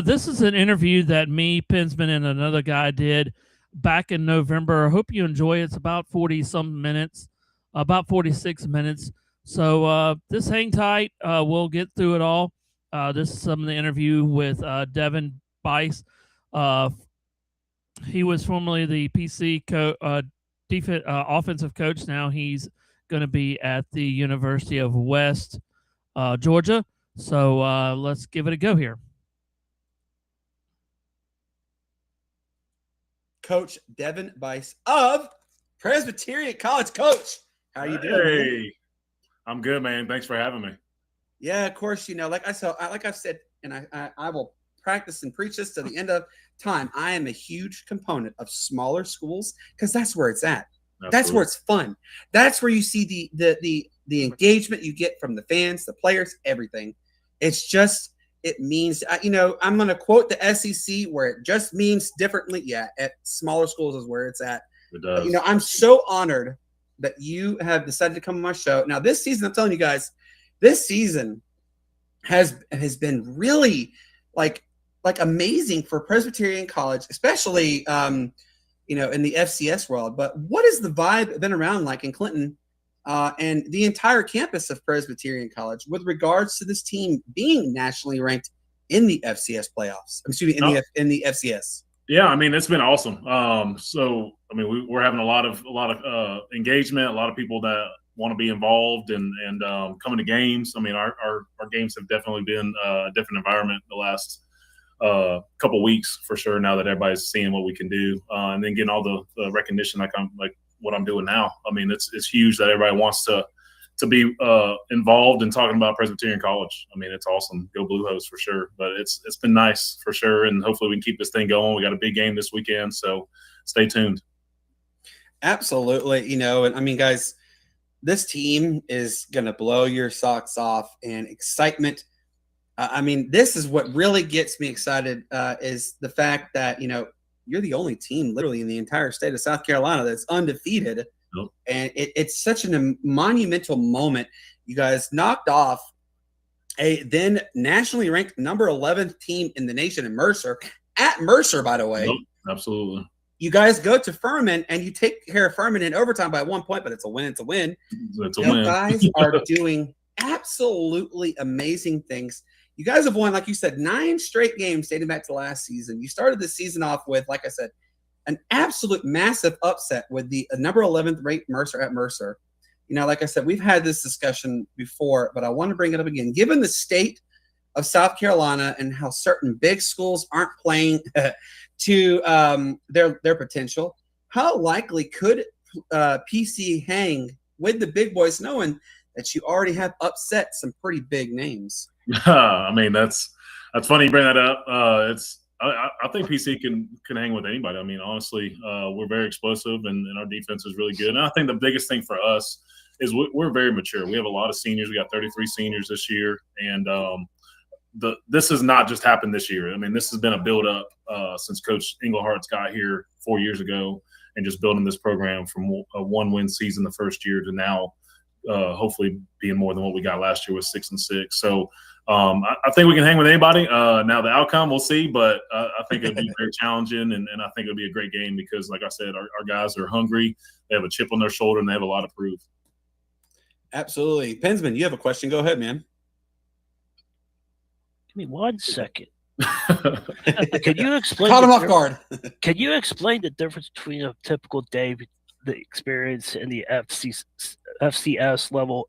This is an interview that me, Pinsman, and another guy did back in November. I hope you enjoy it. It's about 40 some minutes, about 46 minutes. So just hang tight. We'll get through it all. This is some of the interview with Devin Bice. Uh, he was formerly the offensive coach. Now he's going to be at the University of West Georgia. So let's give it a go here. Coach Devin Bice of Presbyterian College. Coach, how are you doing? Hey, I'm good, man. Thanks for having me. Yeah, of course. Like I've said, and I will practice and preach this to the end of time. I am a huge component of smaller schools because that's where it's at. Absolutely. That's where it's fun. That's where you see the engagement you get from the fans, the players, everything. It's just, it means, I'm going to quote the SEC where it just means differently. Yeah, at smaller schools is where it's at. It does. But, I'm so honored that you have decided to come on my show. Now, this season, I'm telling you guys, this season has been really like amazing for Presbyterian College, especially in the FCS world. But what has the vibe been around like in Clinton and the entire campus of Presbyterian College with regards to this team being nationally ranked in the FCS playoffs? In the FCS. Yeah, I mean, it's been awesome. We're having a lot of engagement, a lot of people that want to be involved and coming to games. I mean, our games have definitely been a different environment the last couple weeks for sure. Now that everybody's seeing what we can do, and then getting all the recognition like what I'm doing now. I mean, it's huge that everybody wants to be involved in talking about Presbyterian College. I mean, it's awesome. Go Blue Hose for sure. But it's been nice for sure, and hopefully we can keep this thing going. We got a big game this weekend, so stay tuned. Absolutely, and I mean, guys, this team is going to blow your socks off, and excitement. I mean, this is what really gets me excited is the fact that, you're the only team literally in the entire state of South Carolina that's undefeated. Nope. And it's such a monumental moment. You guys knocked off a then nationally ranked number 11th team in the nation in Mercer, at Mercer, by the way. Nope. Absolutely. You guys go to Furman and you take care of Furman in overtime by 1 point, but it's a win. It's a win. It's a win. You guys are doing absolutely amazing things. You guys have won, like you said, 9 straight games dating back to last season. You started the season off with, like I said, an absolute massive upset with the number 11th ranked Mercer at Mercer. Like I said, we've had this discussion before, but I want to bring it up again. Given the state of South Carolina and how certain big schools aren't playing to their potential, how likely could PC hang with the big boys, knowing that you already have upset some pretty big names? I mean, that's funny you bring that up. I think PC can hang with anybody. I mean, honestly, we're very explosive and our defense is really good. And I think the biggest thing for us is we're very mature. We have a lot of seniors. We got 33 seniors this year, and this has not just happened this year. I mean, this has been a build up since Coach Englehart's got here 4 years ago, and just building this program from a 1-win season the first year to now, hopefully being more than what we got last year with 6-6. So I think we can hang with anybody. Now the outcome we'll see, but I think it'll be very challenging, and I think it'll be a great game because, like I said, our guys are hungry. They have a chip on their shoulder, and they have a lot to prove. Absolutely. Pensman, you have a question. Go ahead, man. Give me 1 second. Can you explain? Caught him off guard. Can you explain the difference between a typical day, the experience in the FCS level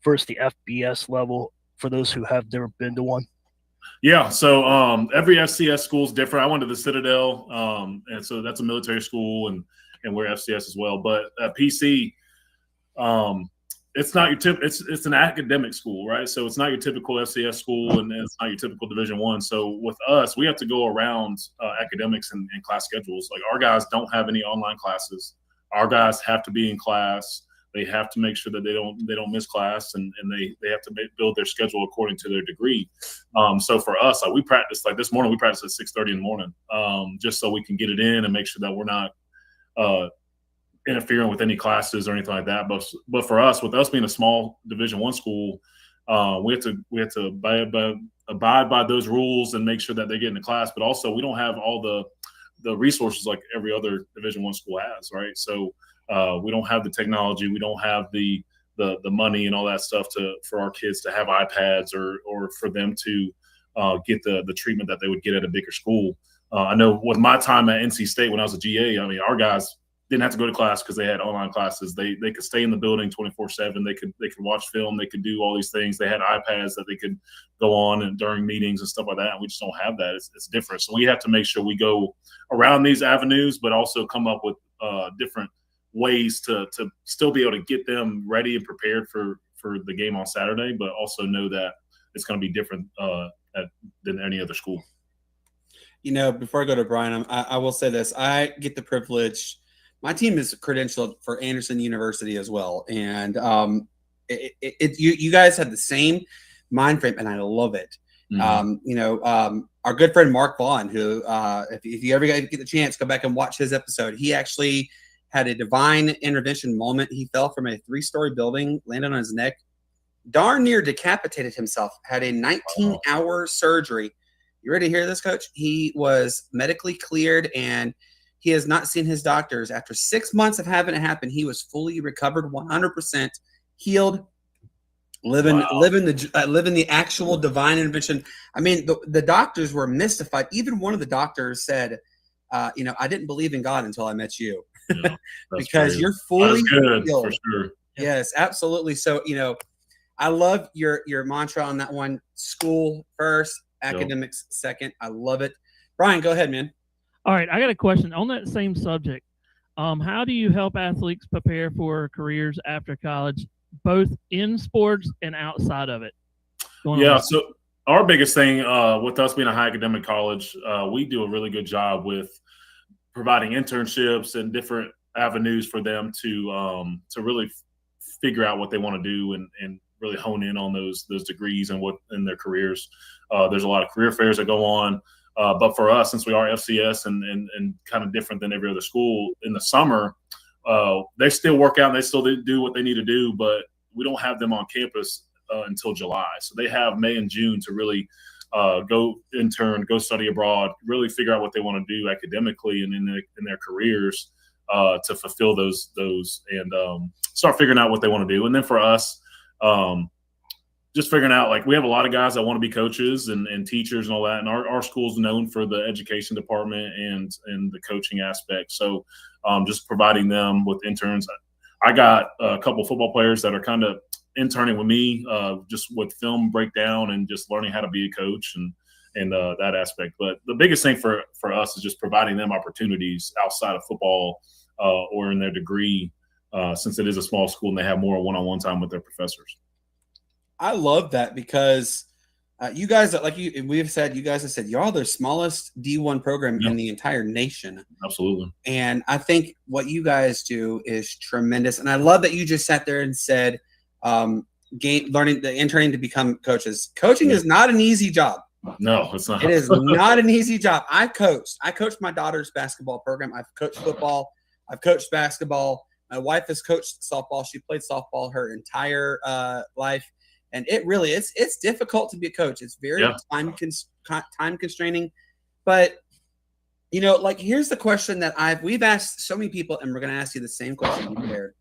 versus the FBS level for those who have never been to one? Yeah, so every FCS school is different. I went to the Citadel, and so that's a military school, and we're FCS as well. But PC, it's not your it's an academic school, right? So it's not your typical FCS school, and it's not your typical Division I. So with us, we have to go around academics and class schedules. Like, our guys don't have any online classes. Our guys have to be in class. They have to make sure that they don't miss class, and they have to build their schedule according to their degree. So for us, like, we practice, like this morning, we practice at 6:30 in the morning, just so we can get it in and make sure that we're not interfering with any classes or anything like that. But for us, with us being a small Division I school, We have to abide by those rules and make sure that they get into class. But also, we don't have all the resources like every other Division I school has, right? So we don't have the technology, we don't have the money and all that stuff for our kids to have iPads or for them to get the treatment that they would get at a bigger school. I know with my time at NC State when I was a GA, I mean, our guys didn't have to go to class because they had online classes. They could stay in the building 24/7. They could watch film. They could do all these things. They had iPads that they could go on and during meetings and stuff like that. And we just don't have that. It's different. So we have to make sure we go around these avenues, but also come up with different ways to still be able to get them ready and prepared for the game on Saturday, but also know that it's going to be different than any other school. You know, before I go to Brian, I will say this. I get the privilege. My team is credentialed for Anderson University as well. And you guys have the same mind frame, and I love it. Mm-hmm. Our good friend Mark Vaughn, who if you ever get the chance, go back and watch his episode. He actually had a divine intervention moment. He fell from a 3-story building, landed on his neck, darn near decapitated himself, had a 19-hour surgery. You ready to hear this, Coach? He was medically cleared, and he has not seen his doctors. After 6 months of having it happen, he was fully recovered, 100% healed, living the actual divine intervention. I mean, the doctors were mystified. Even one of the doctors said, I didn't believe in God until I met you. Yeah, because you're fully good healed. For sure. Yes, absolutely. So, I love your mantra on that one. School first, academics second. I love it. Brian, go ahead, man. All right, I got a question on that same subject. How do you help athletes prepare for careers after college, both in sports and outside of it? So our biggest thing with us being a high academic college, we do a really good job with providing internships and different avenues for them to really figure out what they want to do and really hone in on those degrees and what in their careers. There's a lot of career fairs that go on. But for us, since we are FCS and kind of different than every other school, in the summer, they still work out and they still do what they need to do, but we don't have them on campus until July. So they have May and June to really go intern, go study abroad, really figure out what they want to do academically and in their careers to fulfill those and start figuring out what they want to do. And then for us, just figuring out, like, we have a lot of guys that want to be coaches and teachers and all that. And our school's known for the education department and the coaching aspect. So just providing them with interns. I got a couple football players that are kind of interning with me just with film breakdown and just learning how to be a coach and that aspect. But the biggest thing for us is just providing them opportunities outside of football or in their degree since it is a small school and they have more one-on-one time with their professors. I love that because you guys, you guys have said, y'all the smallest D1 program in the entire nation. Absolutely. And I think what you guys do is tremendous. And I love that you just sat there and said, interning to become coaches. Coaching is not an easy job. No, it's not. It is not an easy job. I coached my daughter's basketball program. I've coached football. I've coached basketball. My wife has coached softball. She played softball her entire life. And it really is. It's difficult to be a coach. It's very time constraining. But, here's the question that we've asked so many people, and we're going to ask you the same question you prepared.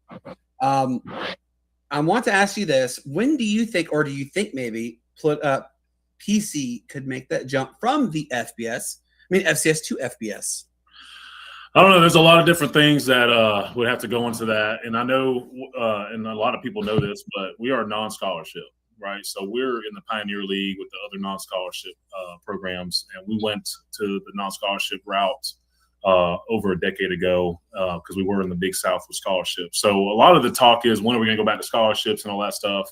I want to ask you this. When do you think, or do you think maybe PC could make that jump from the FCS to FBS? I don't know. There's a lot of different things that would have to go into that. And I know, and a lot of people know this, but we are non-scholarship, right? So we're in the Pioneer League with the other non-scholarship programs. And we went to the non-scholarship route over a decade ago because we were in the Big South with scholarships. So a lot of the talk is, when are we going to go back to scholarships and all that stuff?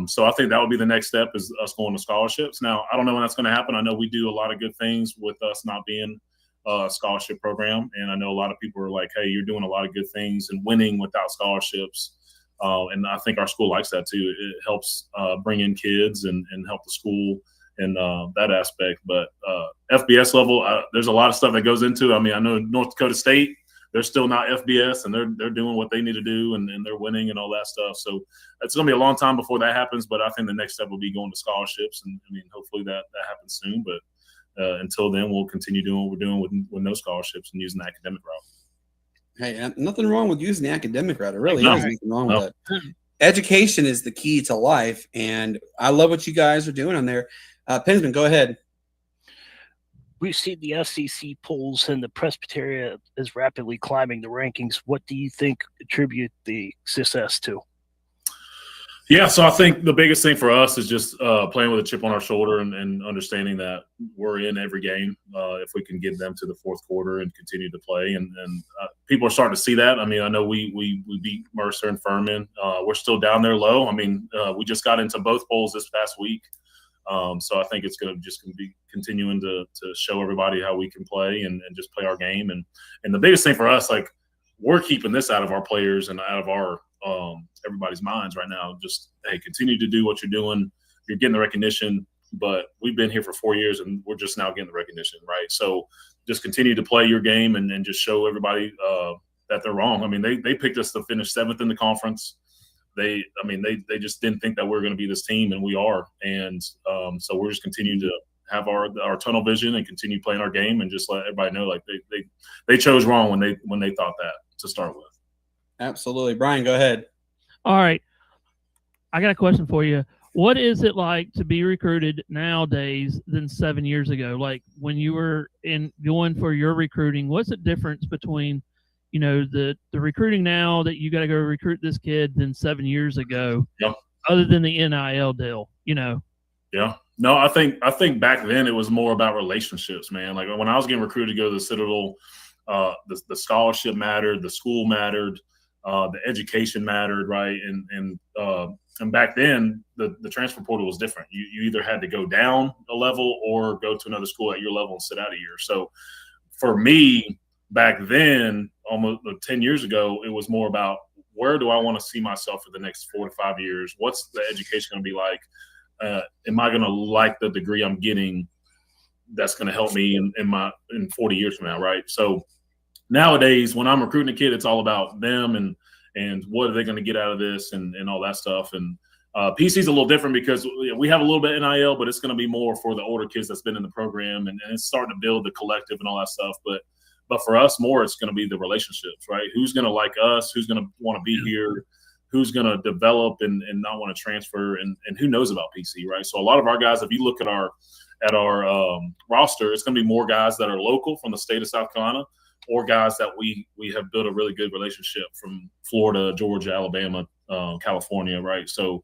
So I think that would be the next step, is us going to scholarships. Now, I don't know when that's going to happen. I know we do a lot of good things with us not being a scholarship program. And I know a lot of people are like, hey, you're doing a lot of good things and winning without scholarships. And I think our school likes that too. It helps bring in kids and help the school in that aspect. But FBS level, there's a lot of stuff that goes into it. I mean, I know North Dakota State, they're still not FBS, and they're doing what they need to do, and they're winning and all that stuff. So it's going to be a long time before that happens, but I think the next step will be going to scholarships, and I mean, hopefully that happens soon. But until then, we'll continue doing what we're doing with no scholarships and using the academic route. Hey, nothing wrong with using the academic route. It really No. is nothing wrong with that. Education is the key to life, and I love what you guys are doing on there. Pinsman, go ahead. We've seen the SEC polls, and the Presbyterian is rapidly climbing the rankings. What do you think attribute the success to? Yeah, so I think the biggest thing for us is just playing with a chip on our shoulder and understanding that we're in every game if we can get them to the fourth quarter and continue to play. And people are starting to see that. I mean, I know we beat Mercer and Furman. We're still down there low. I mean, we just got into both bowls this past week. So I think it's going to be continuing to show everybody how we can play and just play our game. And the biggest thing for us, like, we're keeping this out of our players and out of our everybody's minds right now. Just, hey, continue to do what you're doing. You're getting the recognition, but we've been here for 4 years and we're just now getting the recognition, right? So just continue to play your game and just show everybody that they're wrong. I mean, they picked us to finish 7th in the conference. They just didn't think that we were going to be this team, and we are. And so we're just continuing to have our tunnel vision and continue playing our game and just let everybody know, like, they chose wrong when they thought that to start with. Absolutely. Brian, go ahead. All right. I got a question for you. What is it like to be recruited nowadays than 7 years ago? Like, when you were going for your recruiting, what's the difference between, you know, the recruiting now that you got to go recruit this kid than 7 years ago, Yep. other than the NIL deal, you know? Yeah. No, I think back then it was more about relationships, man. Like, when I was getting recruited to go to the Citadel, the scholarship mattered, the school mattered, the education mattered, right? And back then the transfer portal was different. You either had to go down a level or go to another school at your level and sit out a year. So for me back then, almost 10 years ago, it was more about, where do I want to see myself for the next 4 to 5 years? What's the education going to be like? Am I going to like the degree I'm getting that's going to help me in 40 years from now, right? So nowadays, when I'm recruiting a kid, it's all about them and what are they going to get out of this and all that stuff. And PC is a little different because we have a little bit NIL, but it's going to be more for the older kids that's been in the program, and it's starting to build the collective and all that stuff. But for us, more, it's going to be the relationships, right? Who's going to like us? Who's going to want to be here? Who's going to develop and not want to transfer? And who knows about PC, right? So a lot of our guys, if you look at our roster, it's going to be more guys that are local from the state of South Carolina, or guys that we have built a really good relationship from Florida, Georgia, Alabama, California, right? So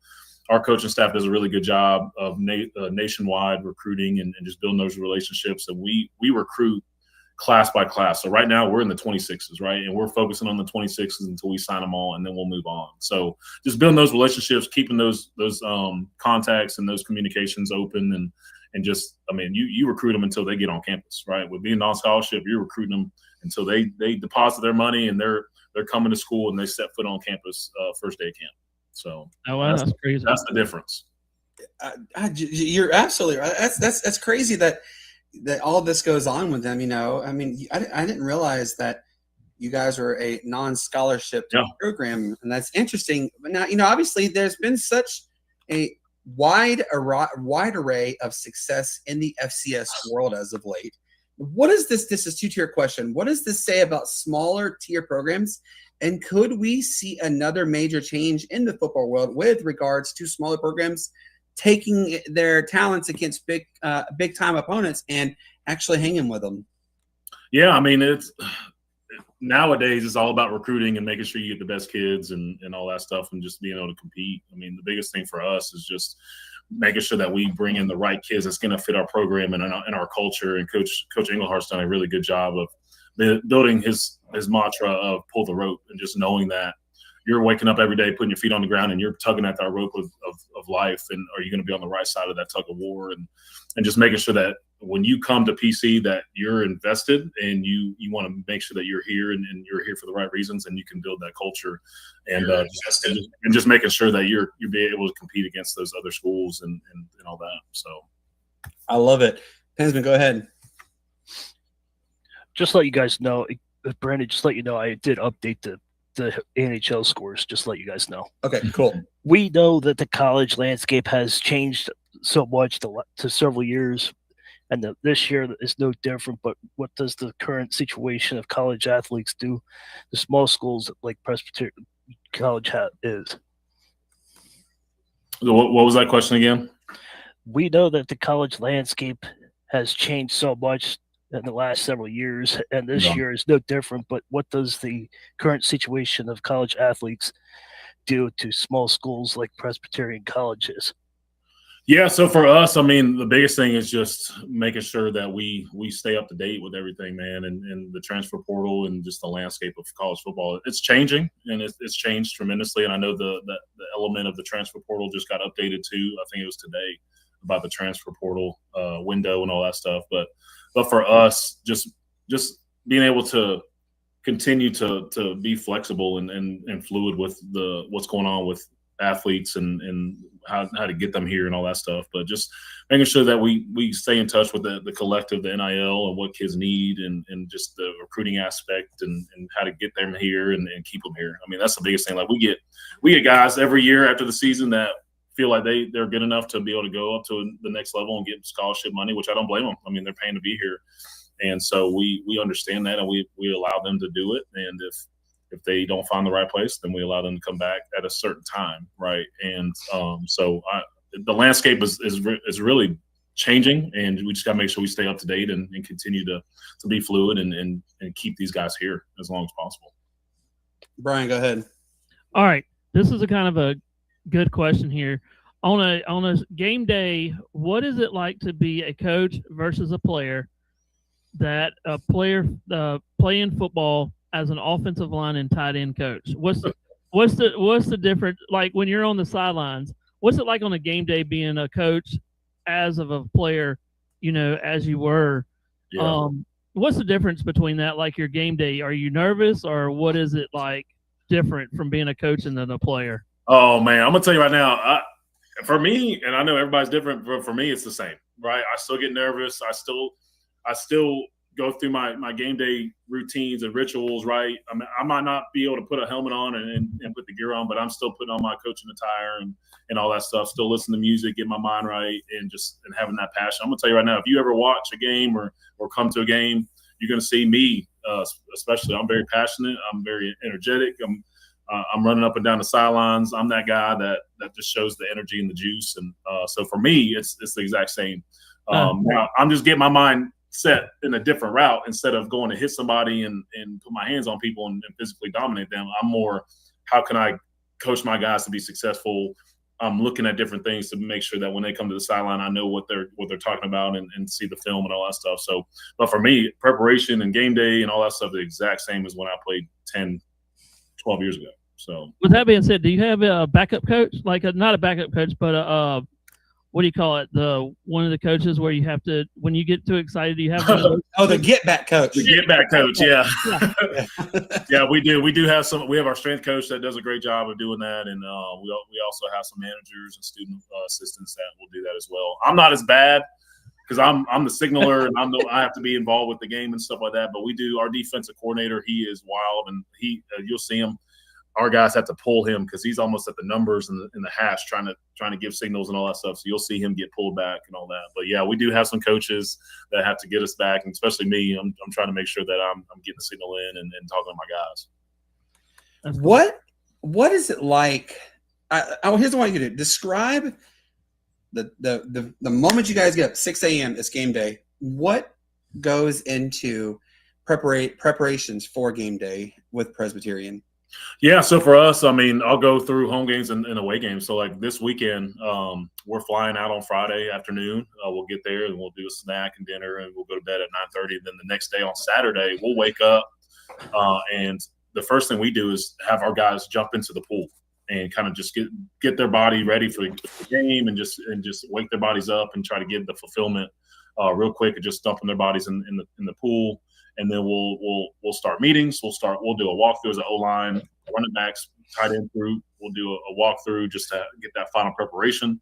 our coaching staff does a really good job of nationwide recruiting and just building those relationships. And we recruit class by class. So right now we're in the 26s, right? And we're focusing on the 26s until we sign them all, and then we'll move on. So just building those relationships, keeping those contacts and those communications open, and just, I mean, you recruit them until they get on campus, right? With being on scholarship, you're recruiting them until they deposit their money and they're coming to school and they set foot on campus first day of camp. So that's crazy. That's the difference. You're absolutely right. That's crazy that all this goes on with them. You know, I mean, I didn't realize that you guys were a non-scholarship program, and that's interesting. But now, you know, obviously there's been such a wide array of success in the FCS world as of late. What is this? This is a two-tier question. What does this say about smaller tier programs? And could we see another major change in the football world with regards to smaller programs taking their talents against big time opponents and actually hanging with them? Yeah, I mean, nowadays it's all about recruiting and making sure you get the best kids and all that stuff, and just being able to compete. I mean, the biggest thing for us is just making sure that we bring in the right kids that's going to fit our program and our culture. And Coach Englehart's done a really good job of building his mantra of pull the rope, and just knowing that you're waking up every day, putting your feet on the ground, and you're tugging at that rope of life. And are you going to be on the right side of that tug of war? And just making sure that when you come to PC that you're invested and you want to make sure that you're here and you're here for the right reasons, and you can build that culture and just making sure that you're being able to compete against those other schools and all that. So I love it. Pensman, go ahead. Just to let you guys know, Brandon, just let you know, I did update the NHL scores. Just to let you guys know. Okay, cool. We know that the college landscape has changed so much to several years, and this year is no different. But what does the current situation of college athletes do to small schools like Presbyterian College is? What was that question again? We know that the college landscape has changed so much in the last several years, and this year is no different. But what does the current situation of college athletes do to small schools like Presbyterian colleges? Yeah, so for us, I mean, the biggest thing is just making sure that we stay up to date with everything, man, and the transfer portal and just the landscape of college football. It's changing, and it's changed tremendously. And I know the element of the transfer portal just got updated too. I think it was today about the transfer portal window and all that stuff. But for us, just being able to continue to be flexible and fluid with what's going on with athletes and how to get them here and all that stuff, but just making sure that we stay in touch with the collective, the NIL, and what kids need, and just the recruiting aspect and how to get them here and keep them here. I mean, that's the biggest thing. Like we get guys every year after the season that feel like they're good enough to be able to go up to the next level and get scholarship money, which I don't blame them. I mean, they're paying to be here. And so we understand that, and we allow them to do it. And if they don't find the right place, then we allow them to come back at a certain time, right? And the landscape is really changing, and we just got to make sure we stay up to date and continue to be fluid and keep these guys here as long as possible. Brian, go ahead. All right, this is a kind of a good question here. On a game day, what is it like to be a coach versus a player? That a player playing football as an offensive line and tight end coach. What's the difference? Like when you're on the sidelines, what's it like on a game day being a coach as of a player, as you were? Yeah. What's the difference between that? Like your game day, are you nervous, or what is it like different from being a coach and then a player? Oh man, I'm gonna tell you right now. For me, and I know everybody's different, but for me, it's the same. Right? I still get nervous. I still go through my game day routines and rituals, right? I mean, I might not be able to put a helmet on and put the gear on, but I'm still putting on my coaching attire and all that stuff, still listening to music, get my mind right, and having that passion. I'm going to tell you right now, if you ever watch a game or come to a game, you're going to see me, especially. I'm very passionate. I'm very energetic. I'm running up and down the sidelines. I'm that guy that just shows the energy and the juice. And so for me, it's the exact same. Now I'm just getting my mind set in a different route instead of going to hit somebody and put my hands on people and physically dominate them. I'm more, how can I coach my guys to be successful? I'm looking at different things to make sure that when they come to the sideline, I know what they're talking about and see the film and all that stuff. So, but for me, preparation and game day and all that stuff, the exact same as when I played 10, 12 years ago. So with that being said, do you have a backup coach? Like not a backup coach, but what do you call it? One of the coaches where you have to, when you get too excited, you have to. The get back coach. The get back coach, yeah. Yeah, we do. We do have some. We have our strength coach that does a great job of doing that, and we also have some managers and student assistants that will do that as well. I'm not as bad because I'm the signaler and I have to be involved with the game and stuff like that. But we do. Our defensive coordinator, he is wild, and you'll see him. Our guys have to pull him because he's almost at the numbers in the hash trying to give signals and all that stuff. So you'll see him get pulled back and all that. But yeah, we do have some coaches that have to get us back, and especially me. I'm trying to make sure that I'm getting the signal in and talking to my guys. What is it like? Here's what I want you to do. Describe the moment you guys get up, 6 a.m. It's game day. What goes into preparations for game day with Presbyterian? Yeah, so for us, I mean, I'll go through home games and away games. So like this weekend, we're flying out on Friday afternoon. We'll get there and we'll do a snack and dinner and we'll go to bed at 9:30. Then the next day on Saturday, we'll wake up and the first thing we do is have our guys jump into the pool and kind of just get their body ready for the game and just wake their bodies up and try to get the fulfillment real quick and just dumping their bodies in the pool. And then we'll start meetings. We'll do a walkthrough as an O-line, running backs, tight end through. We'll do a walkthrough just to get that final preparation.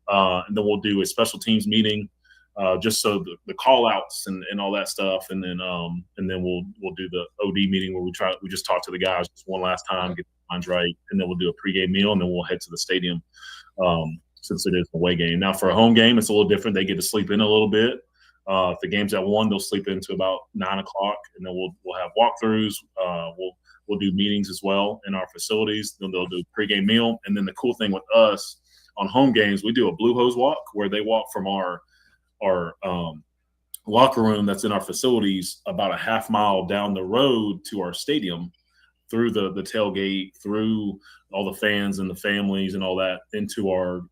And then we'll do a special teams meeting just so the call outs and all that stuff. And then we'll do the OD meeting where we just talk to the guys just one last time, get the lines right. And then we'll do a pregame meal, and then we'll head to the stadium. Since it is an away game. Now for a home game, it's a little different. They get to sleep in a little bit. If the game's at 1, they'll sleep into about 9 o'clock, and then we'll have walkthroughs. We'll do meetings as well in our facilities. Then they'll do a pregame meal. And then the cool thing with us on home games, we do a blue hose walk where they walk from our locker room that's in our facilities about a half mile down the road to our stadium, through the tailgate, through all the fans and the families and all that, into our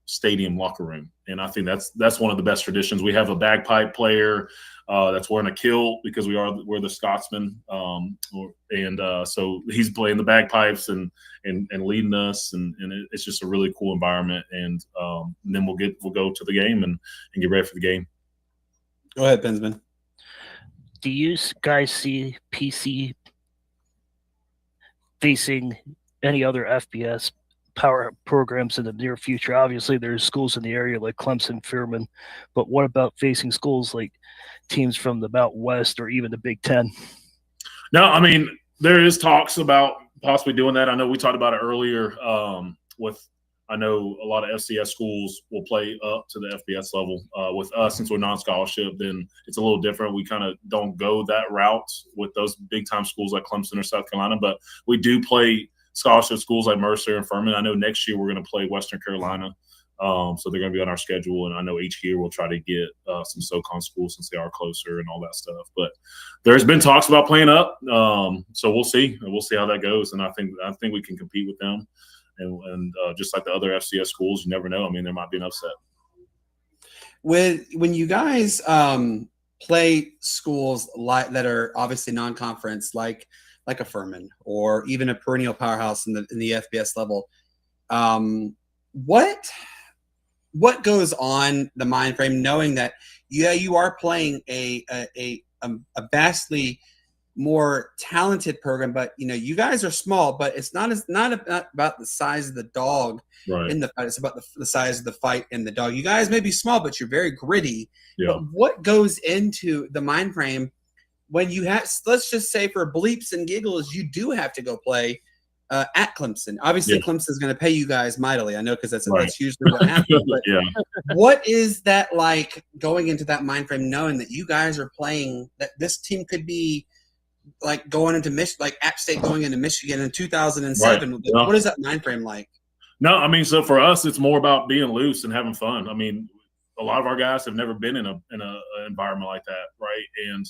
stadium locker room. And I think that's one of the best traditions. We have a bagpipe player that's wearing a kilt because we're the Scotsmen, so he's playing the bagpipes and leading us, and it's just a really cool environment. And then we'll go to the game and get ready for the game. Go ahead, Bensman. Do you guys see PC facing any other FBS power programs in the near future? Obviously, there's schools in the area like Clemson, Furman, but what about facing schools like teams from the Mountain West or even the Big Ten? No, I mean, there is talks about possibly doing that. I know we talked about it earlier. I know a lot of FCS schools will play up to the FBS level. With us, since we're non-scholarship, then it's a little different. We kind of don't go that route with those big-time schools like Clemson or South Carolina, but we do play scholarship schools like Mercer and Furman. I know next year we're going to play Western Carolina, so they're going to be on our schedule. And I know each year we'll try to get some SoCon schools since they are closer and all that stuff. But there's been talks about playing up, so we'll see. We'll see how that goes. And I think we can compete with them. And just like the other FCS schools, you never know. I mean, there might be an upset. When you guys play schools that are obviously non-conference, like a Furman or even a perennial powerhouse in the FBS level, what goes on the mind frame knowing that you are playing a vastly more talented program, but you guys are small, but it's not about the size of the dog in the fight. It's about the size of the fight in the dog. You guys may be small, but you're very gritty. Yeah. But what goes into the mind frame when you have, let's just say for bleeps and giggles, you do have to go play at Clemson? Obviously, Clemson is going to pay you guys mightily. I know, because that's usually what happens. But what is that like going into that mind frame, knowing that you guys are playing, that this team could be like going into like App State going into Michigan in 2007? Right. Yeah. What is that mind frame like? No, I mean, so for us, it's more about being loose and having fun. I mean, a lot of our guys have never been in an environment like that, right? And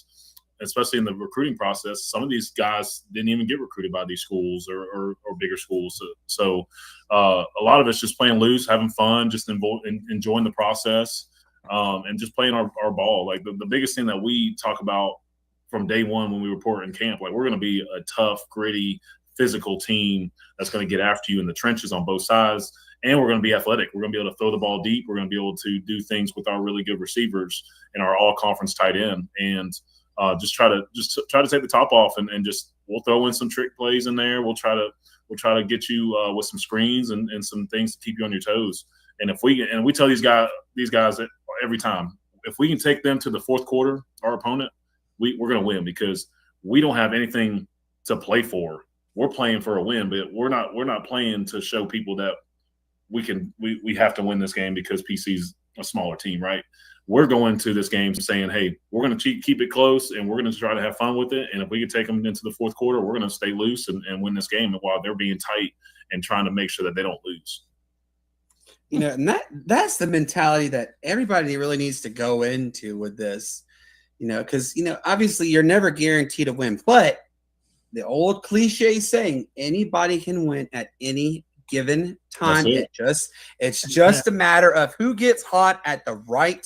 especially in the recruiting process, some of these guys didn't even get recruited by these schools or bigger schools. So a lot of it's just playing loose, having fun, just enjoying the process, and just playing our ball. Like the biggest thing that we talk about from day one when we report in camp, like we're going to be a tough, gritty, physical team that's going to get after you in the trenches on both sides, and we're going to be athletic. We're going to be able to throw the ball deep. We're going to be able to do things with our really good receivers and our all-conference tight end, and just try to take the top off, and just we'll throw in some trick plays in there. We'll try to get you with some screens and some things to keep you on your toes. And we tell these guys every time, if we can take them to the fourth quarter, our opponent, we're going to win, because we don't have anything to play for. We're playing for a win, but we're not playing to show people that we have to win this game because PC's a smaller team, right? We're going to this game saying, hey, we're going to keep it close, and we're going to try to have fun with it. And if we can take them into the fourth quarter, we're going to stay loose and win this game while they're being tight and trying to make sure that they don't lose. And that's the mentality that everybody really needs to go into with this. Because, obviously you're never guaranteed to win, but the old cliche saying, anybody can win at any given time. It's just a matter of who gets hot at the right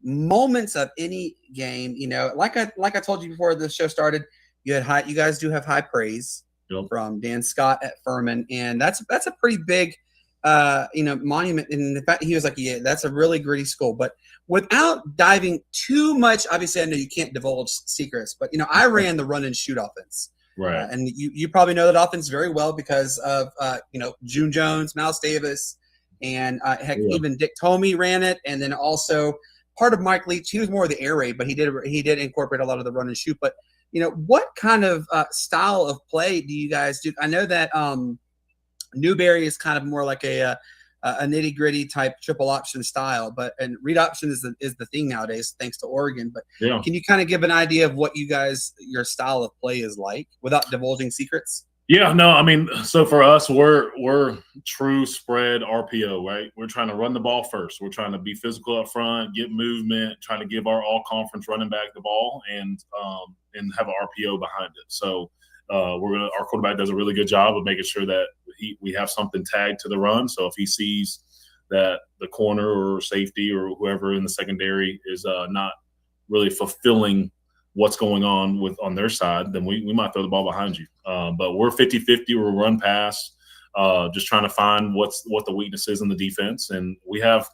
moments of any game. Like I told you before the show started, you guys do have high praise from Dan Scott at Furman, and that's a pretty big monument. And the fact he was like, yeah, that's a really gritty school. But without diving too much, obviously I know you can't divulge secrets, but I ran the run and shoot offense. Right. And you probably know that offense very well because of June Jones, Miles Davis, and even Dick Tomey ran it, and then also part of Mike Leach. He was more of the air raid, but he did incorporate a lot of the run and shoot. But what kind of style of play do you guys do? I know that Newberry is kind of more like a nitty gritty type triple option style, and read option is the thing nowadays, thanks to Oregon. But can you kind of give an idea of what your style of play is like without divulging secrets? Yeah, no, I mean, so for us, we're true spread RPO, right? We're trying to run the ball first. We're trying to be physical up front, get movement, trying to give our all conference running back the ball, and have an RPO behind it. So our quarterback does a really good job of making sure that we have something tagged to the run. So if he sees that the corner or safety or whoever in the secondary is not really fulfilling what's going on their side, then we might throw the ball behind you. But we're 50-50. We'll run pass, just trying to find what the weakness is in the defense. And we have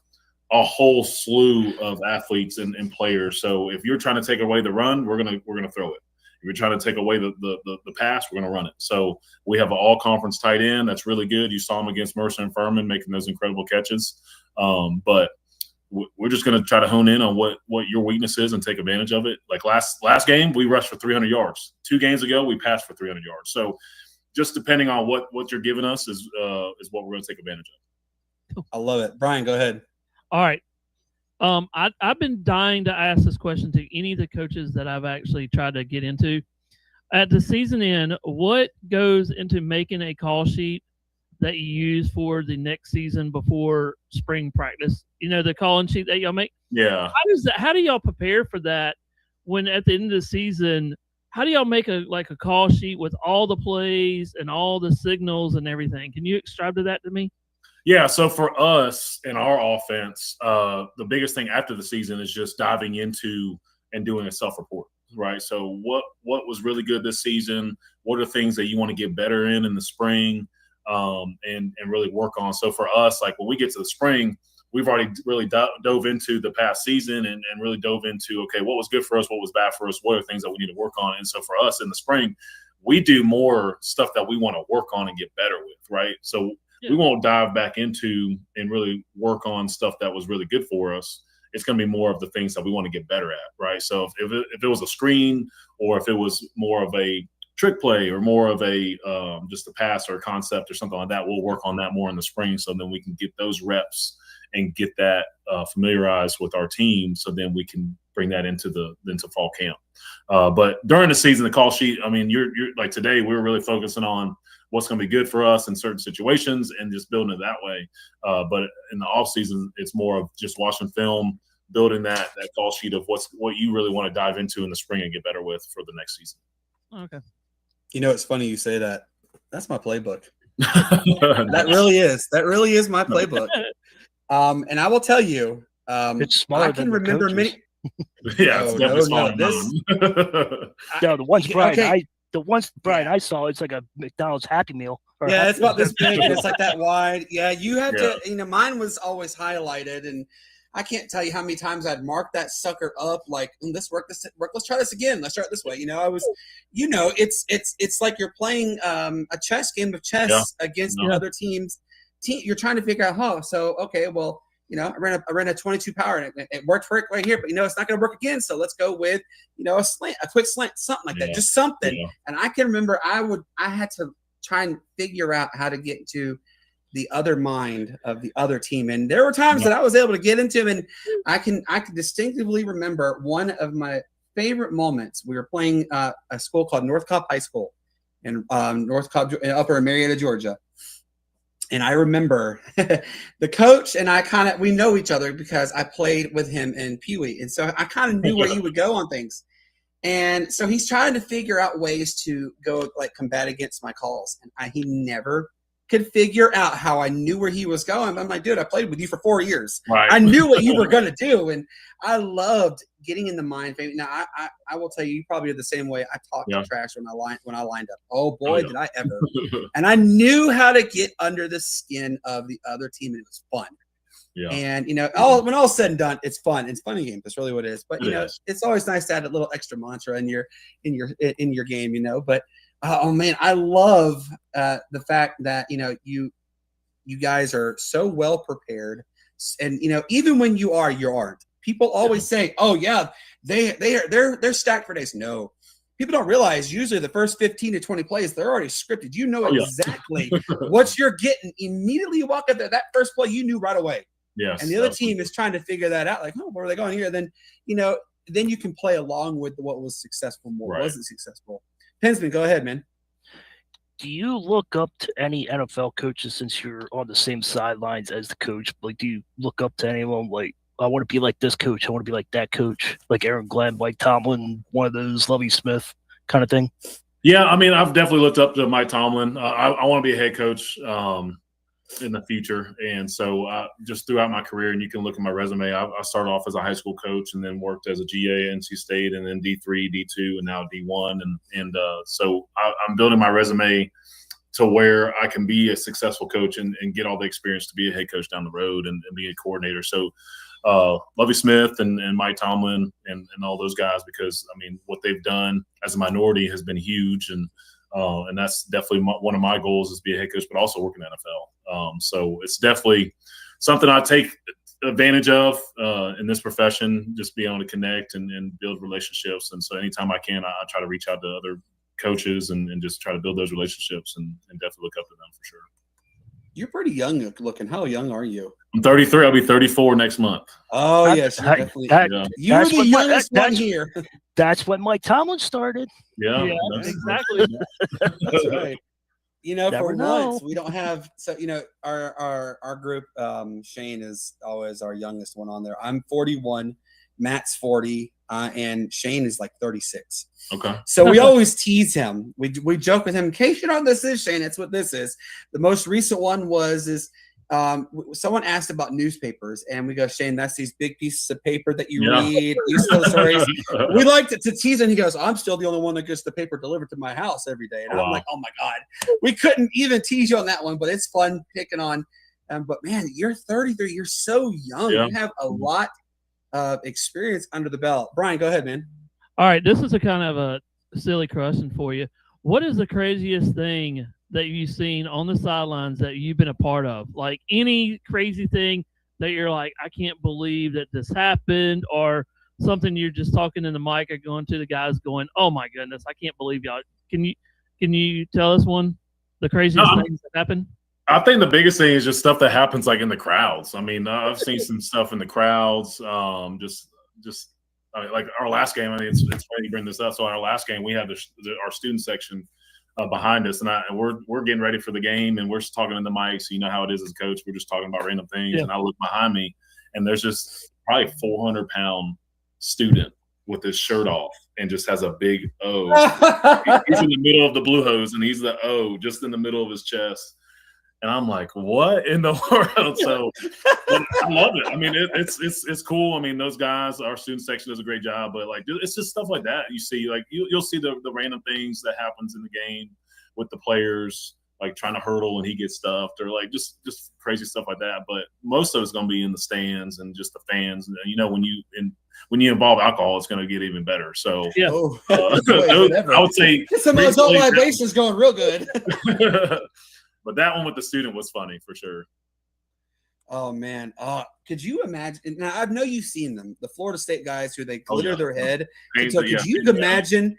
a whole slew of athletes and players. So if you're trying to take away the run, we're gonna throw it. If you're trying to take away the pass, we're gonna run it. So we have an all-conference tight end that's really good. You saw him against Mercer and Furman making those incredible catches. But we're just going to try to hone in on what your weakness is and take advantage of it. Like last game, we rushed for 300 yards. 2 games ago, we passed for 300 yards. So just depending on what you're giving us is what we're going to take advantage of. I love it. Brian, go ahead. All right. I've been dying to ask this question to any of the coaches that I've actually tried to get into. At the season end, what goes into making a call sheet that you use for the next season before spring practice? The calling sheet that y'all make? Yeah. How do y'all prepare for that when at the end of the season, how do y'all make a call sheet with all the plays and all the signals and everything? Can you describe that to me? Yeah, so for us in our offense, the biggest thing after the season is just diving into and doing a self-report, right? So what was really good this season? What are things that you want to get better in the spring? And really work on. So for us, like when we get to the spring, we've already really dove into the past season and really dove into, okay, what was good for us, what was bad for us, what are things that we need to work on. And so for us in the spring, we do more stuff that we want to work on and get better with, right? So we won't dive back into and really work on stuff that was really good for us. It's going to be more of the things that we want to get better at, right? So if it was a screen or if it was more of a trick play or more of a just a pass or a concept or something like that, we'll work on that more in the spring, so then we can get those reps and get that familiarized with our team, so then we can bring that into fall camp. But during the season, the call sheet, I mean, you're like today, we're really focusing on what's going to be good for us in certain situations and just building it that way. But in the off season, it's more of just watching film, building that call sheet of what you really want to dive into in the spring and get better with for the next season. Okay. It's funny you say that. That's my playbook. That really is my playbook. And I will tell you, it's smaller I can remember many. Yeah, it's definitely smaller. The ones Brian I saw, it's like a McDonald's Happy Meal. Yeah, it's about this big and it's like that wide. Yeah, you have to. Mine was always highlighted, and I can't tell you how many times I'd mark that sucker up like, let's work. Let's try this again. Let's try it this way. I was, it's like you're playing a game of chess against the other teams. You're trying to figure out, so, okay, well, I ran a 22 power and it worked for it right here, but it's not going to work again. So let's go with, a slant, a quick slant, something like that, just something. Yeah. And I can remember I had to try and figure out how to get to the other mind of the other team. And there were times that I was able to get into them, and I can distinctively remember one of my favorite moments. We were playing a school called North Cobb High School in North Cobb, Upper Marietta, Georgia. And I remember the coach and I we know each other because I played with him in Pee Wee. And so I kind of knew where he would go on things. And so he's trying to figure out ways to go combat against my calls. And he never could figure out how I knew where he was going. I'm like, dude, I played with you for 4 years. Right. I knew what you were going to do. And I loved getting in the mind frame. Now, I will tell you, you probably are the same way. I talked to trash when I lined up. Oh, boy, did I ever. And I knew how to get under the skin of the other team, and it was fun. Yeah. And, when all's said and done, it's fun. It's fun in games. That's really what it is. But, it's always nice to add a little extra mantra in your game, But, oh, man, I love the fact that, you guys are so well prepared. And, even when you aren't. People always say, "Oh yeah, they're stacked for days." No, people don't realize usually the first 15 to 20 plays they're already scripted. You know exactly what you're getting immediately. You walk up there, that first play you knew right away. Yes, and the other team is trying to figure that out. Like, oh, where are they going here? Then then you can play along with what was successful more. Right. Wasn't successful. Pensman, go ahead, man. Do you look up to any NFL coaches since you're on the same sidelines as the coach? Like, do you look up to anyone like, I want to be like this coach, I want to be like that coach, like Aaron Glenn, Mike Tomlin, one of those, Lovie Smith kind of thing? Yeah, I mean, I've definitely looked up to Mike Tomlin. I want to be a head coach in the future. And so just throughout my career, and you can look at my resume, I started off as a high school coach and then worked as a GA at NC State and then D3, D2, and now D1. And so I'm building my resume to where I can be a successful coach and get all the experience to be a head coach down the road and be a coordinator. So Lovie Smith and Mike Tomlin and all those guys, because, I mean, what they've done as a minority has been huge. And that's definitely one of my goals is to be a head coach, but also work in the NFL. So it's definitely something I take advantage of in this profession, just being able to connect and build relationships. And so anytime I can, I try to reach out to other coaches and just try to build those relationships and definitely look up to them for sure. You're pretty young looking. How young are you? I'm 33. I'll be 34 next month. Oh, yes. You're the youngest one here. That's when Mike Tomlin started. Yeah, exactly. That's right. For know. once, we don't have – so, our group, Shane is always our youngest one on there. I'm 41. Matt's 40. And Shane is like 36. Okay. So we always tease him. We joke with him, in case you know what this is, Shane, that's what this is. The most recent one is someone asked about newspapers, and we go, Shane, that's these big pieces of paper that you read. You tell the stories. We like to tease him. He goes, I'm still the only one that gets the paper delivered to my house every day. And I'm like, oh my God, we couldn't even tease you on that one, but it's fun picking on. But man, you're 33. You're so young. Yeah. You have a lot experience under the belt. Brian, go ahead, man. All right, this is a kind of a silly question for you. What is the craziest thing that you've seen on the sidelines that you've been a part of? Like any crazy thing that you're like, I can't believe that this happened, or something you're just talking in the mic or going to the guys going, oh my goodness, I can't believe y'all. Can you tell us one? The craziest things that happened? I think the biggest thing is just stuff that happens like in the crowds. I mean, I've seen some stuff in the crowds. Like our last game. I mean, it's funny you bring this up. So our last game, we had our student section behind us, and we're getting ready for the game, and we're just talking in the mic. So you know how it is as a coach. We're just talking about random things, and I look behind me, and there's just probably 400-pound student with his shirt off and just has a big O. He's in the middle of the blue hose, and he's the O just in the middle of his chest. And I'm like, what in the world? So I love it. I mean, it's cool. I mean, those guys, our student section does a great job, but like, it's just stuff like that. You see, like you'll see the random things that happens in the game with the players, like trying to hurdle and he gets stuffed, or like just crazy stuff like that. But most of it's going to be in the stands and just the fans. And when you involve alcohol, it's going to get even better. So yeah, I would say some adult libations going real good. But that one with the student was funny for sure. Oh man, could you imagine? Now I know you've seen them, the Florida State guys who they glitter their head. So could you imagine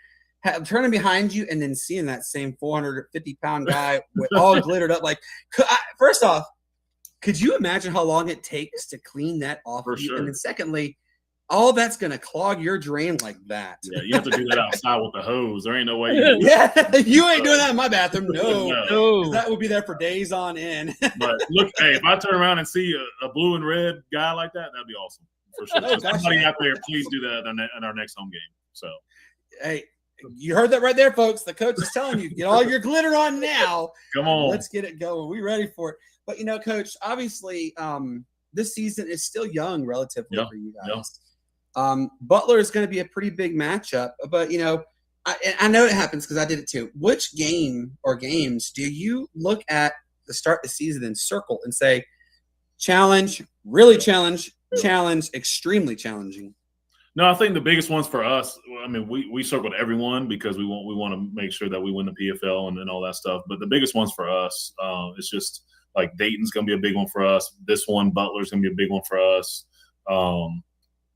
turning behind you and then seeing that same 450-pound guy with all glittered up? Like, first off, could you imagine how long it takes to clean that off of you? Sure. And then secondly, all that's going to clog your drain like that. Yeah, you have to do that outside with the hose. There ain't no way. You ain't doing that in my bathroom. No. That would be there for days on end. But look, hey, if I turn around and see a blue and red guy like that, that'd be awesome. For sure. Somebody out there, please do that in our next home game. So, hey, you heard that right there, folks. The coach is telling you, get all your glitter on now. Come on. Let's get it going. We're ready for it. But, Coach, obviously this season is still young relatively for you guys. Yeah. Butler is going to be a pretty big matchup, but I know it happens because I did it too. Which game or games do you look at the start of the season and circle and say, challenge, really challenge, extremely challenging? No, I think the biggest ones for us, I mean, we circled everyone because we want to make sure that we win the PFL and all that stuff. But the biggest ones for us, it's just like Dayton's going to be a big one for us. This one, Butler's going to be a big one for us.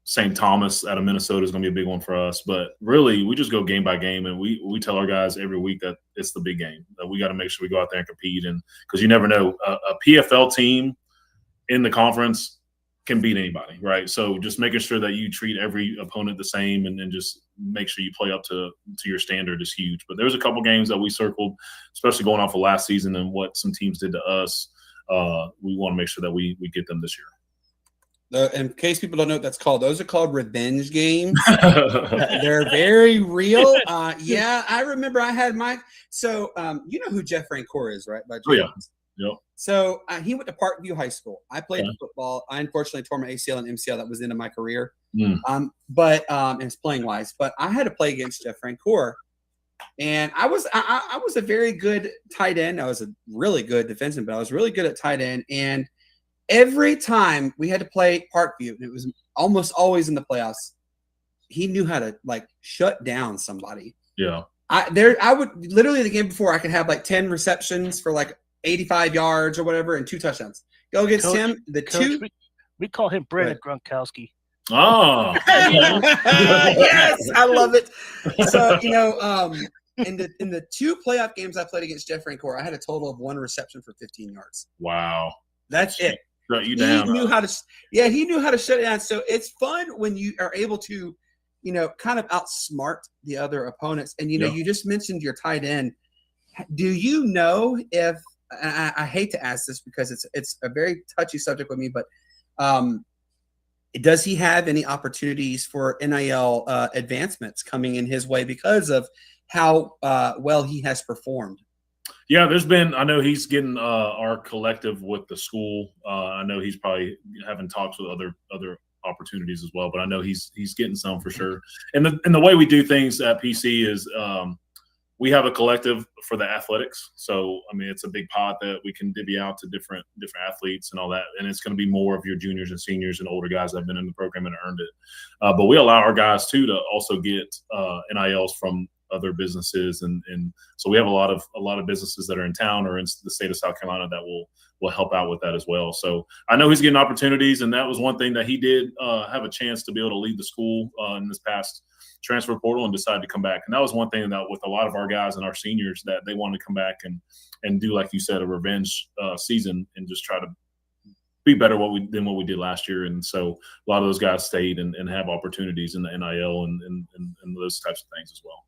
St. Thomas out of Minnesota is going to be a big one for us. But really, we just go game by game, and we tell our guys every week that it's the big game. That we got to make sure we go out there and compete. And because you never know, a PFL team in the conference can beat anybody, right? So just making sure that you treat every opponent the same and then just make sure you play up to your standard is huge. But there's a couple games that we circled, especially going off of last season and what some teams did to us. We want to make sure that we get them this year. In case people don't know what that's called, those are called revenge games. They're very real. Yeah, I remember I had my – so you know who Jeff Rancour is, right? Oh, yeah. Yep. So he went to Parkview High School. I played football. I unfortunately tore my ACL and MCL. That was the end of my career. But it's playing-wise. But I had to play against Jeff Rancour. And I was a very good tight end. I was a really good defenseman, but I was really good at tight end. And – every time we had to play Parkview, and it was almost always in the playoffs, he knew how to shut down somebody. Yeah. I would literally the game before I could have 10 receptions for 85 yards or whatever and 2 touchdowns. Go against him. We call him Brandon Gronkowski. Oh. Yes, I love it. So in the 2 playoff games I played against Jeff Rancour, I had a total of 1 reception for 15 yards. Wow. That's it. Shut you down. He knew how to shut it down. So it's fun when you are able to, kind of outsmart the other opponents. And you just mentioned your tight end. Do you know if I hate to ask this because it's a very touchy subject with me, but does he have any opportunities for NIL advancements coming in his way because of how well he has performed? Yeah, I know he's getting our collective with the school. I know he's probably having talks with other opportunities as well, but I know he's getting some for sure. And the way we do things at PC is we have a collective for the athletics. So, I mean, it's a big pot that we can divvy out to different athletes and all that. And it's going to be more of your juniors and seniors and older guys that have been in the program and earned it. But we allow our guys too to also get NILs from other businesses, and so we have a lot of businesses that are in town or in the state of South Carolina that will help out with that as well. So I know he's getting opportunities, and that was one thing that he did have a chance to be able to lead the school in this past transfer portal and decided to come back. And that was one thing that with a lot of our guys and our seniors that they wanted to come back and do, like you said, a revenge season and just try to be better than what we did last year. And so a lot of those guys stayed and have opportunities in the NIL and those types of things as well.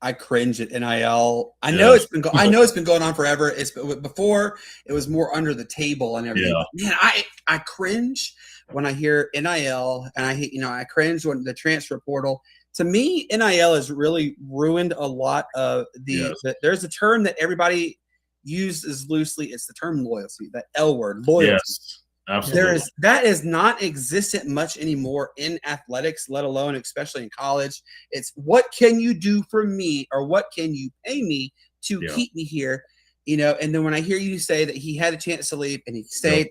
I cringe at NIL. I know it's been going on forever. Before it was more under the table and everything. Yeah. Man, I cringe when I hear NIL, and I cringe when the transfer portal. To me, NIL has really ruined a lot of there's a term that everybody uses loosely. It's the term loyalty, that L word, loyalty. Yes. Absolutely. That is not existent much anymore in athletics, let alone especially in college. It's what can you do for me, or what can you pay me to keep me here? And then when I hear you say that he had a chance to leave and he stayed,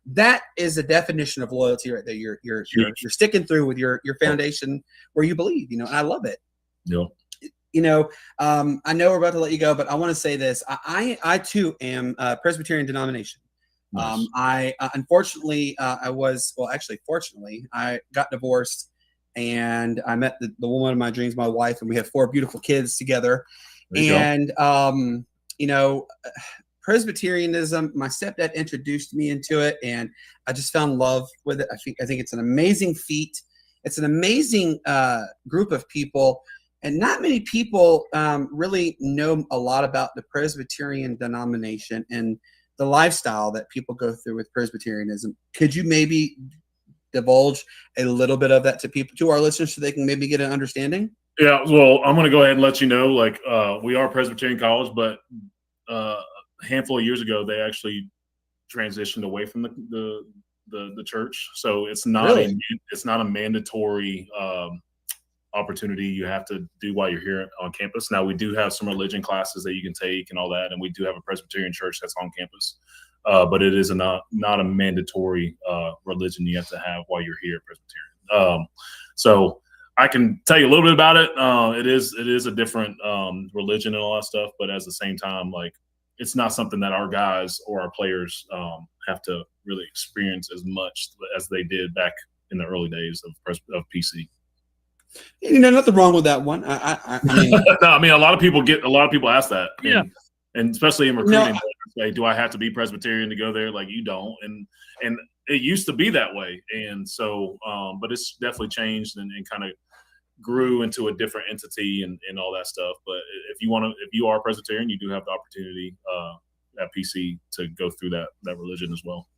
that is a definition of loyalty right there. You're sticking through with your foundation where you believe, and I love it. Yeah. I know we're about to let you go, but I want to say this. I too am a Presbyterian denomination. Nice. Fortunately, I got divorced and I met the woman of my dreams, my wife, and we have 4 beautiful kids together. And, Presbyterianism, my stepdad introduced me into it, and I just found love with it. I think it's an amazing feat. It's an amazing group of people, and not many people really know a lot about the Presbyterian denomination and the lifestyle that people go through with Presbyterianism. Could you maybe divulge a little bit of that to our listeners so they can maybe get an understanding? Yeah, well, I'm going to go ahead and let you know, we are Presbyterian College, but a handful of years ago, they actually transitioned away from the church. So it's not a mandatory opportunity you have to do while you're here on campus. Now, we do have some religion classes that you can take and all that, and we do have a Presbyterian church that's on campus, but it is not a mandatory religion you have to have while you're here at Presbyterian. So I can tell you a little bit about it. It is a different religion and all that stuff, but at the same time, it's not something that our guys or our players have to really experience as much as they did back in the early days of PC. Nothing wrong with that one. I mean, no, I mean a lot of people ask that, Yeah. and especially in recruiting, say, do I have to be Presbyterian to go there? Like, you don't, and it used to be that way, and so, but it's definitely changed and kind of grew into a different entity and all that stuff. But if you are Presbyterian, you do have the opportunity at PC to go through that religion as well.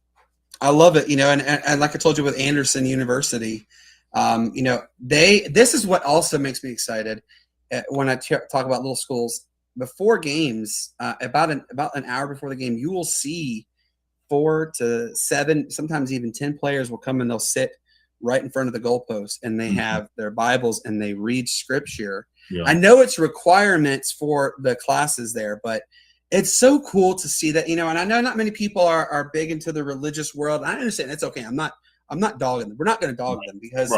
I love it, and like I told you with Anderson University, this is what also makes me excited when I talk about little schools. Before games, about an hour before the game, you will see 4 to 7, sometimes even 10 players will come and they'll sit right in front of the goalpost, and they have their Bibles and they read scripture. Yeah. I know it's requirements for the classes there, but it's so cool to see that, and I know not many people are big into the religious world. I understand it's okay. I'm not dogging them. We're not going to dog them because,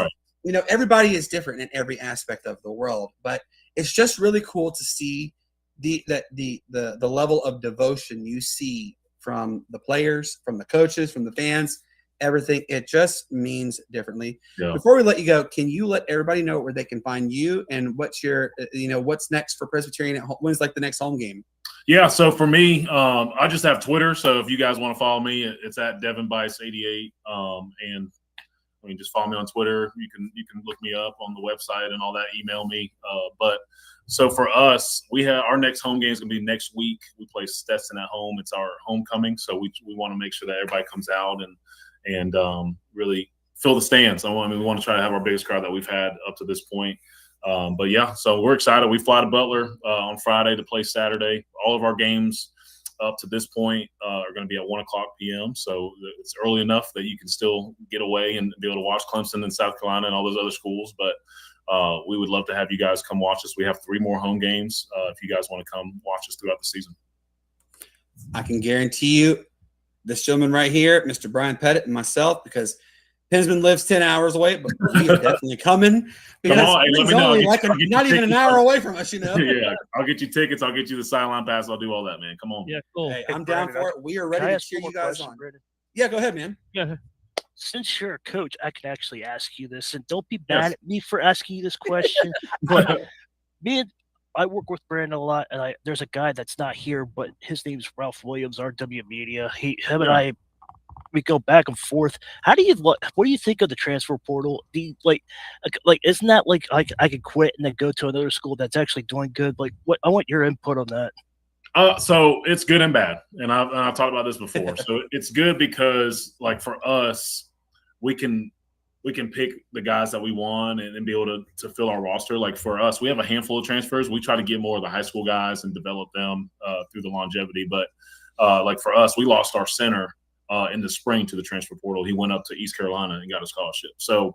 everybody is different in every aspect of the world, but it's just really cool to see the level of devotion you see from the players, from the coaches, from the fans, everything. It just means differently. Yeah. Before we let you go, can you let everybody know where they can find you and what's your, what's next for Presbyterian at home? When's like the next home game? Yeah. So for me, I just have Twitter. So if you guys want to follow me, it's at Devin Bice 88. And I mean, just follow me on Twitter. You can look me up on the website and all that. Email me. But so for us, we have our next home game is going to be next week. We play Stetson at home. It's our homecoming, so we want to make sure that everybody comes out and really fill the stands. We want to try to have our biggest crowd that we've had up to this point. But yeah, so we're excited. We fly to Butler on Friday to play Saturday. All of our games up to this point are going to be at 1:00 p.m. So it's early enough that you can still get away and be able to watch Clemson and South Carolina and all those other schools. But we would love to have you guys come watch us. We have 3 more home games if you guys want to come watch us throughout the season. I can guarantee you this gentleman right here, Mr. Brian Pettit, and myself, because Pinsman lives 10 hours away, but we are definitely coming. Because come on, let me know. Like not even an hour away from us, Yeah, I'll get you tickets. I'll get you the sideline pass. I'll do all that, man. Come on. Yeah, cool. Hey, I'm down for it. We are ready to cheer you guys on. Brandon? Yeah, go ahead, man. Yeah. Since you're a coach, I can actually ask you this, and don't be mad at me for asking you this question. But I work with Brandon a lot, and there's a guy that's not here, but his name's Ralph Williams, RW Media. And I, we go back and forth. What do you think of the transfer portal? Do you, like isn't that like I could quit and then go to another school that's actually doing good? Like, I want your input on that. So it's good and bad, and I've talked about this before. So it's good because, like, for us, we can pick the guys that we want and be able to fill our roster. Like, for us, we have a handful of transfers. We try to get more of the high school guys and develop them through the longevity. But like for us, we lost our center in the spring to the transfer portal. He went up to East Carolina and got a scholarship. So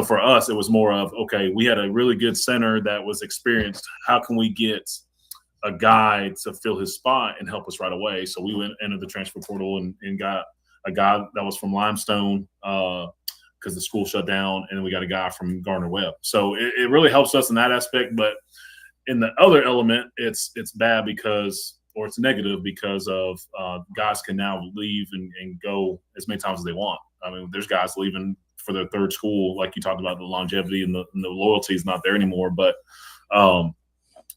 for us, it was more of, okay, we had a really good center that was experienced. How can we get a guy to fill his spot and help us right away? So we entered the transfer portal and got a guy that was from Limestone because the school shut down, and then we got a guy from Gardner-Webb. So it really helps us in that aspect. But in the other element, it's bad because – or it's negative because of guys can now leave and go as many times as they want. I mean, there's guys leaving for their third school, like you talked about, the longevity and the loyalty is not there anymore. But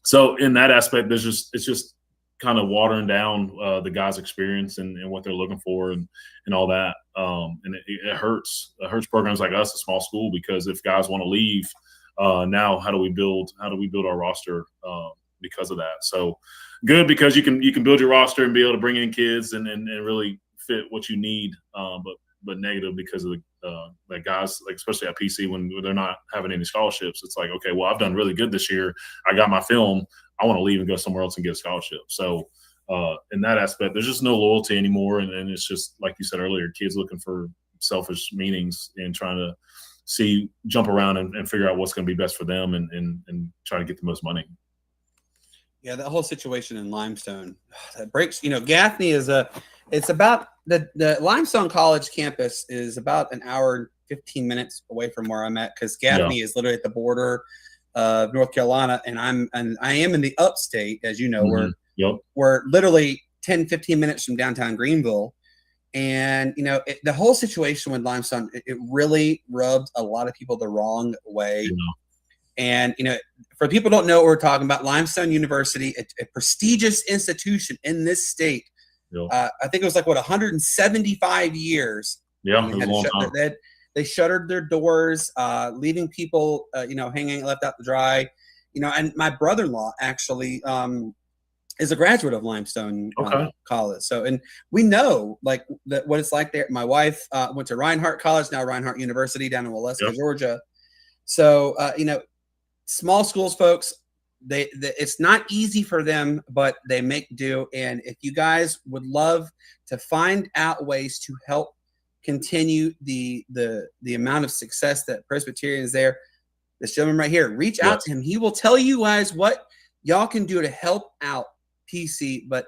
so in that aspect, it's just kind of watering down the guys' experience and what they're looking for and all that. And it hurts. It hurts programs like us, a small school, because if guys want to leave, now how do we build our roster because of that? So good, because you can build your roster and be able to bring in kids and really fit what you need. But negative because of the guys, like especially at PC, when they're not having any scholarships, it's like, okay, well, I've done really good this year. I got my film. I want to leave and go somewhere else and get a scholarship. So in that aspect, there's just no loyalty anymore. And it's just, like you said earlier, kids looking for selfish meanings and trying to jump around and figure out what's going to be best for them and try to get the most money. Yeah, that whole situation in Limestone, that breaks. Gaffney it's about the Limestone College campus is about an hour and 15 minutes away from where I'm at, because Gaffney is literally at the border of North Carolina, and I am in the upstate, as you know, we're literally 10, 15 minutes from downtown Greenville. And, the whole situation with Limestone, it really rubbed a lot of people the wrong way. And, for people who don't know what we're talking about, Limestone University, a prestigious institution in this state. I think it was 175 years. Yeah, it was a long time. They shuttered their doors, leaving people, hanging left out to dry. And my brother-in-law actually is a graduate of Limestone College. So, and we know what it's like there. My wife went to Reinhardt College, now Reinhardt University down in Waleska, Georgia. So, small schools, folks, it's not easy for them, but they make do. And if you guys would love to find out ways to help continue the amount of success that Presbyterian is there, this gentleman right here, reach out to him. He will tell you guys what y'all can do to help out PC. But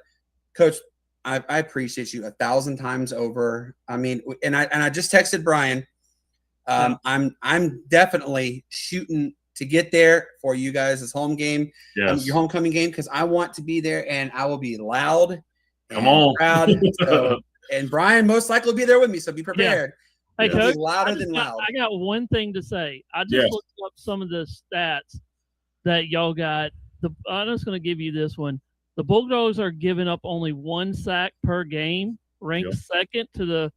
Coach, I appreciate you 1,000 times over. I mean, and I just texted Brian. I'm definitely shooting to get there for you guys this home game, your homecoming game, because I want to be there and I will be loud and proud. So, and Brian most likely will be there with me, so be prepared. Hey, Coach, louder than loud. I got one thing to say. I just looked up some of the stats that y'all got. I'm just going to give you this one. The Bulldogs are giving up only 1 sack per game, ranked second to the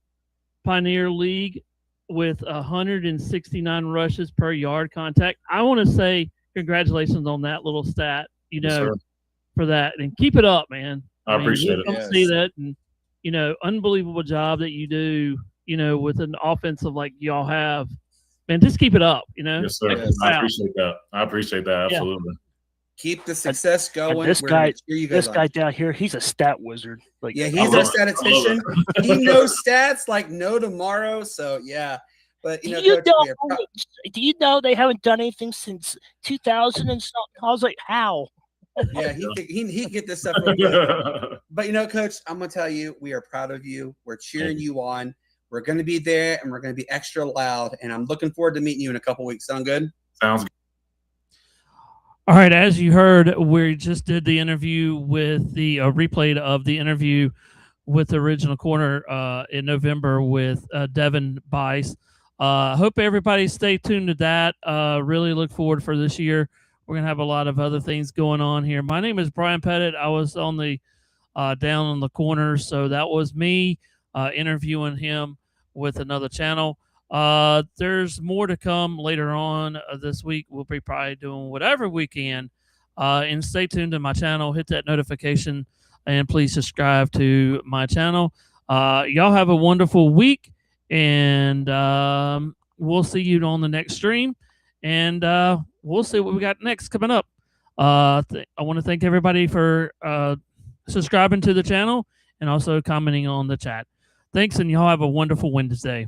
Pioneer League with 169 rushes per yard contact. I want to say congratulations on that little stat, for that. And keep it up, man. I appreciate it. Come see that. And, unbelievable job that you do, with an offensive like y'all have. Man, just keep it up, Yes, sir. I appreciate that. Absolutely. Keep the success going. And this guy down here, he's a stat wizard. He's a statistician. He knows stats like no tomorrow. So but do you know they haven't done anything since 2000 and something? I was like, how? Yeah, he get this stuff real quick. But Coach, I'm gonna tell you, we are proud of you. We're cheering you on. We're gonna be there and we're gonna be extra loud. And I'm looking forward to meeting you in a couple weeks. Sound good? Sounds good. All right, as you heard, we just did the interview with the replay of the interview with the original corner in November with Devin Bice. Hope everybody stay tuned to that. Really look forward for this year. We're going to have a lot of other things going on here. My name is Brian Pettit. I was on the down on the corner, so that was me interviewing him with another channel. There's more to come later on this week. We'll be probably doing whatever we can. And stay tuned to my channel. Hit that notification and please subscribe to my channel. Y'all have a wonderful week, and we'll see you on the next stream. And we'll see what we got next coming up. I want to thank everybody for subscribing to the channel and also commenting on the chat. Thanks, and y'all have a wonderful Wednesday.